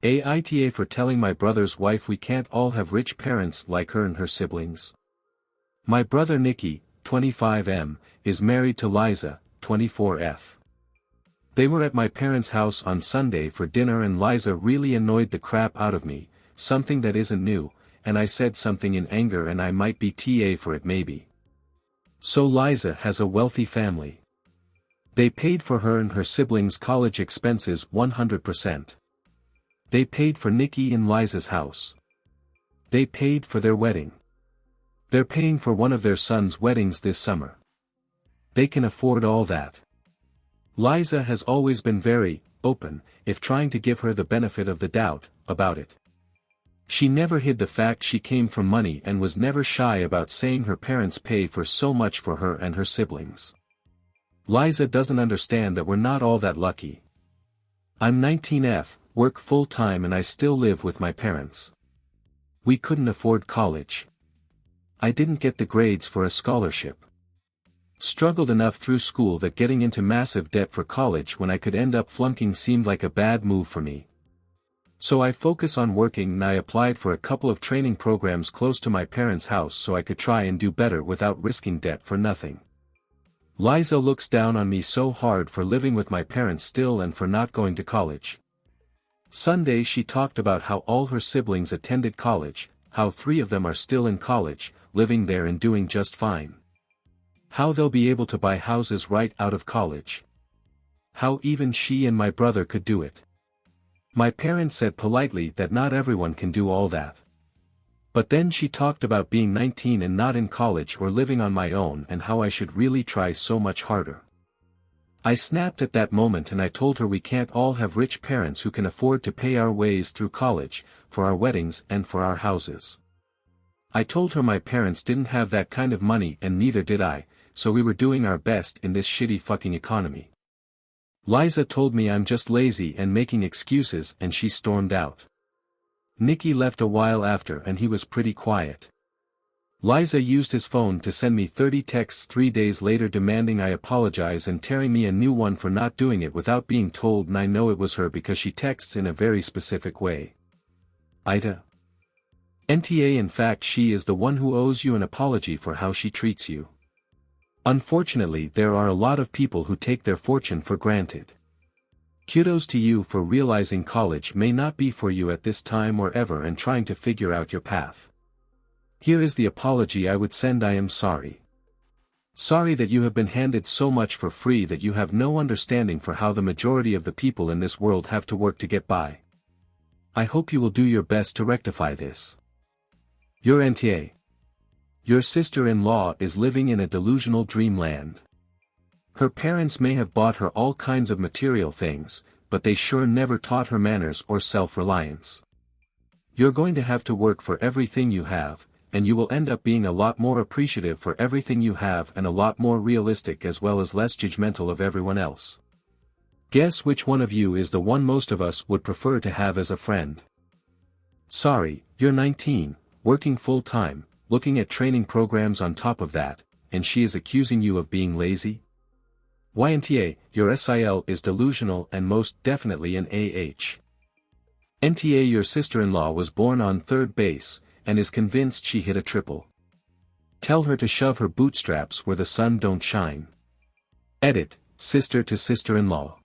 AITA for telling my brother's wife we can't all have rich parents like her and her siblings. My brother Nicky, 25M, is married to Liza, 24F. They were at my parents' house on Sunday for dinner and Liza really annoyed the crap out of me, something that isn't new, and I said something in anger and I might be TA for it maybe. So Liza has a wealthy family. They paid for her and her siblings' college expenses 100%. They paid for Nicky and Liza's house. They paid for their wedding. They're paying for one of their sons' weddings this summer. They can afford all that. Liza has always been very open, if trying to give her the benefit of the doubt, about it. She never hid the fact she came from money and was never shy about saying her parents pay for so much for her and her siblings. Liza doesn't understand that we're not all that lucky. I'm 19F, work full-time and I still live with my parents. We couldn't afford college. I didn't get the grades for a scholarship. Struggled enough through school that getting into massive debt for college when I could end up flunking seemed like a bad move for me. So I focus on working and I applied for a couple of training programs close to my parents' house so I could try and do better without risking debt for nothing. Liza looks down on me so hard for living with my parents still and for not going to college. Sunday she talked about how all her siblings attended college, how 3 of them are still in college, living there and doing just fine. How they'll be able to buy houses right out of college. How even she and my brother could do it. My parents said politely that not everyone can do all that. But then she talked about being 19 and not in college or living on my own and how I should really try so much harder. I snapped at that moment and I told her we can't all have rich parents who can afford to pay our ways through college, for our weddings and for our houses. I told her my parents didn't have that kind of money and neither did I, so we were doing our best in this shitty fucking economy. Liza told me I'm just lazy and making excuses and she stormed out. Nicky left a while after and he was pretty quiet. Liza used his phone to send me 30 texts 3 days later demanding I apologize and tearing me a new one for not doing it without being told, and I know it was her because she texts in a very specific way. AITA. NTA In fact she is the one who owes you an apology for how she treats you. Unfortunately there are a lot of people who take their fortune for granted. Kudos to you for realizing college may not be for you at this time or ever and trying to figure out your path. Here is the apology I would send. I am sorry. Sorry that you have been handed so much for free that you have no understanding for how the majority of the people in this world have to work to get by. I hope you will do your best to rectify this. Your NTA. Your sister-in-law is living in a delusional dreamland. Her parents may have bought her all kinds of material things, but they sure never taught her manners or self-reliance. You're going to have to work for everything you have, and you will end up being a lot more appreciative for everything you have and a lot more realistic as well as less judgmental of everyone else. Guess which one of you is the one most of us would prefer to have as a friend? Sorry, you're 19, working full-time, looking at training programs on top of that, and she is accusing you of being lazy? YNTA, your SIL is delusional and most definitely an AH. NTA your sister-in-law was born on third base, and is convinced she hit a triple. Tell her to shove her bootstraps where the sun don't shine. Edit, sister to sister-in-law.